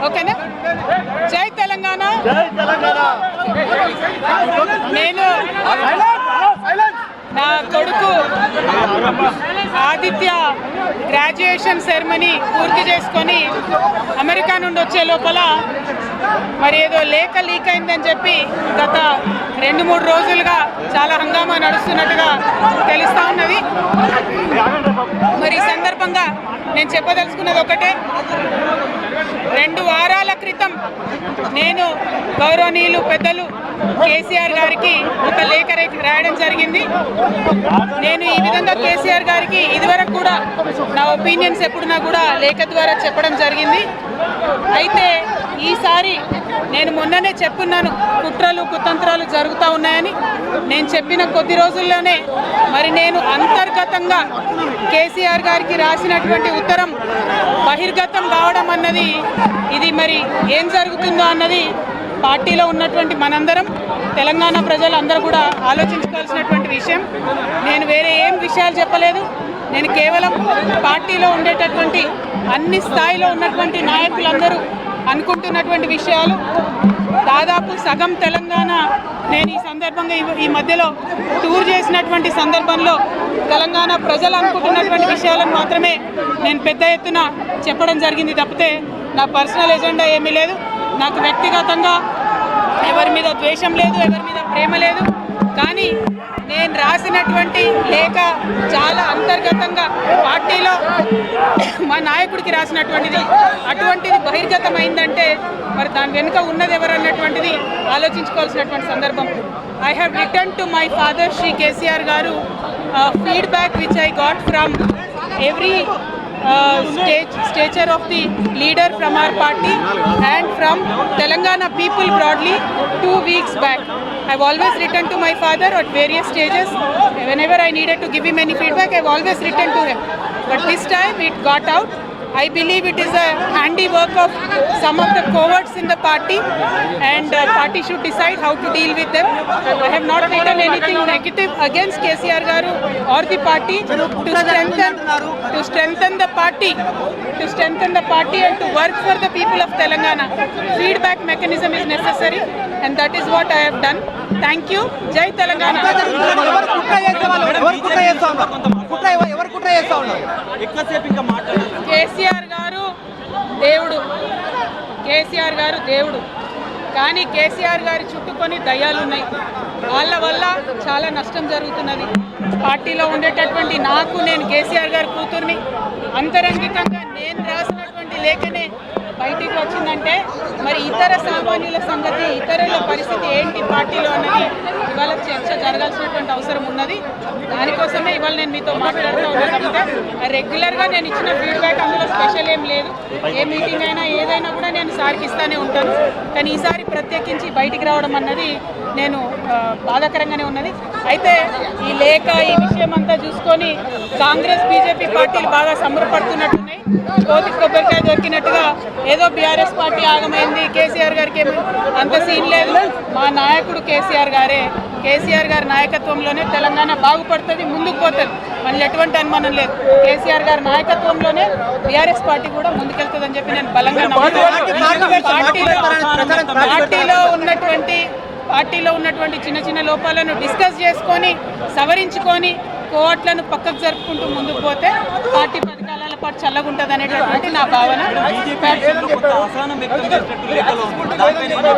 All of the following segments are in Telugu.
ఓకేనా? జై తెలంగాణ. నేను నా కొడుకు ఆదిత్య గ్రాడ్యుయేషన్ సెరమనీ పూర్తి చేసుకొని అమెరికా నుండి వచ్చే లోపల మరి ఏదో లేఖ లీక్ అయిందని చెప్పి గత 2-3 రోజులుగా చాలా హంగామా నడుస్తున్నట్టుగా తెలుస్తూ ఉన్నది. మరి ఈ సందర్భంగా నేను చెప్పదలుచుకున్నది ఒకటే, 2 వారాల క్రితం నేను గౌరవనీయులు పెద్దలు కేసీఆర్ గారికి ఒక లేఖ రాయడం జరిగింది. నేను ఈ విధంగా కేసీఆర్ గారికి ఇదివరకు కూడా నా ఒపీనియన్స్ ఎప్పుడున్నా కూడా లేఖ ద్వారా చెప్పడం జరిగింది. అయితే ఈసారి నేను మొన్ననే చెప్పున్నాను, కుట్రలు కుతంత్రాలు జరుగుతూ ఉన్నాయని. నేను చెప్పిన కొద్ది రోజుల్లోనే మరి నేను అంతర్గతంగా కేసీఆర్ గారికి రాసినటువంటి ఉత్తరం బహిర్గతం కావడం అన్నది, ఇది మరి ఏం జరుగుతుందో అన్నది పార్టీలో ఉన్నటువంటి మనందరం, తెలంగాణ ప్రజలందరూ కూడా ఆలోచించుకోవాల్సినటువంటి విషయం. నేను వేరే ఏం విషయాలు చెప్పలేదు. నేను కేవలం పార్టీలో ఉండేటటువంటి అన్ని స్థాయిలో ఉన్నటువంటి నాయకులందరూ అనుకుంటున్నటువంటి విషయాలు, దాదాపు సగం తెలంగాణ నేను ఈ సందర్భంగా ఈ మధ్యలో టూర్ చేసినటువంటి సందర్భంలో తెలంగాణ ప్రజలు అనుకుంటున్నటువంటి విషయాలను మాత్రమే నేను పెద్ద ఎత్తున చెప్పడం జరిగింది తప్పితే నా పర్సనల్ ఎజెండా ఏమీ లేదు. నాకు వ్యక్తిగతంగా ఎవరి మీద ద్వేషం లేదు, ఎవరి మీద ప్రేమ లేదు. కానీ నేను రాసినటువంటి లేఖ చాలా అంతర్గతంగా పార్టీలో మా నాయకుడికి రాసినటువంటిది. అటువంటిది బహిర్గతమైందంటే మరి దాని వెనుక ఉన్నది ఎవరు అన్నటువంటిది ఆలోచించుకోవాల్సినటువంటి సందర్భం. I have return to my father Shri KCR garu feedback which I got from every stature of the leader from our party and from Telangana people broadly 2 weeks back. I've always written to my father at various stages. Whenever I needed to give him any feedback, I've always written to him. But this time it got out. I believe it is a handiwork of some of the cowards in the party, and party should decide how to deal with them. I have not written anything negative against KCR Garu or the party to strengthen the party and to work for the people of Telangana. Feedback mechanism is necessary and that is what I have done. Thank you. Jai Telangana. KCR గారు దేవుడు, కేసీఆర్ గారు దేవుడు. కానీ కేసీఆర్ గారి చుట్టుకొని దయ్యాలు ఉన్నాయి. వాళ్ళ వల్ల చాలా నష్టం జరుగుతున్నది. పార్టీలో ఉండేటటువంటి నాకు, నేను కేసీఆర్ గారి కూతుర్ని, అంతరంగికంగా నేను రాసినటువంటి లేఖనే బయటికి వచ్చిందంటే మరి ఇతర సామాన్యుల సంగతి, ఇతరుల పరిస్థితి ఏంటి పార్టీలో అన్నది ఇవాళ చర్చ జరగాల్సినటువంటి అవసరం ఉన్నది. దానికోసమే ఇవాళ నేను మీతో మాట్లాడుతూ ఉన్నాను. తప్పితే రెగ్యులర్గా నేను ఇచ్చిన ఫీడ్బ్యాక్ అందులో స్పెషల్ ఏం లేదు. ఏ మీటింగ్ అయినా ఏదైనా కూడా నేను సార్కి ఇస్తానే ఉంటాను. కానీ ఈసారి ప్రత్యేకించి బయటికి రావడం అన్నది నేను బాధాకరంగానే ఉన్నది. అయితే ఈ లేఖ, ఈ విషయం అంతా చూసుకొని కాంగ్రెస్ బీజేపీ పార్టీలు బాగా సంబరపడుతున్నట్టున్నాయి. కోతి కొబ్బరికాయ దొరికినట్టుగా ఏదో బీఆర్ఎస్ పార్టీ ఆగమైంది, కేసీఆర్ గారికి ఏమి అంత సీన్ లేదు. మా నాయకుడు కేసీఆర్ గారే. కేసీఆర్ గారి నాయకత్వంలోనే తెలంగాణ బాగుపడుతుంది, ముందుకు పోతుంది. మళ్ళీ ఎటువంటి అనుమానం లేదు. కేసీఆర్ గారి నాయకత్వంలోనే బీఆర్ఎస్ పార్టీ కూడా ముందుకెళ్తుందని చెప్పి నేను బలంగా నమ్ముతున్నాను. పార్టీలో ఉన్నటువంటి చిన్న చిన్న లోపాలను డిస్కస్ చేసుకొని, సవరించుకొని, కోట్లను పక్కకు జరుపుకుంటూ ముందుకు పోతే పార్టీ 10 కాలాల పాటు చల్లగుంటుంది అనేటటువంటి నా భావన.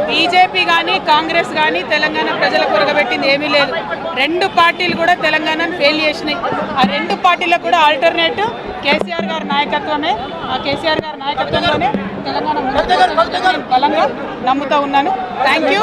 బీజేపీ కానీ కాంగ్రెస్ కానీ తెలంగాణ ప్రజలకు కొరగబెట్టింది ఏమీ లేదు. 2 పార్టీలు కూడా తెలంగాణను ఫెయిల్ చేసినాయి. ఆ 2 పార్టీలకు కూడా ఆల్టర్నేటివ్ కేసీఆర్ గారి నాయకత్వమే. ఆ కేసీఆర్ గారి నాయకత్వంలోనే తెలంగాణ బలంగా నమ్ముతూ ఉన్నాను. Thank you.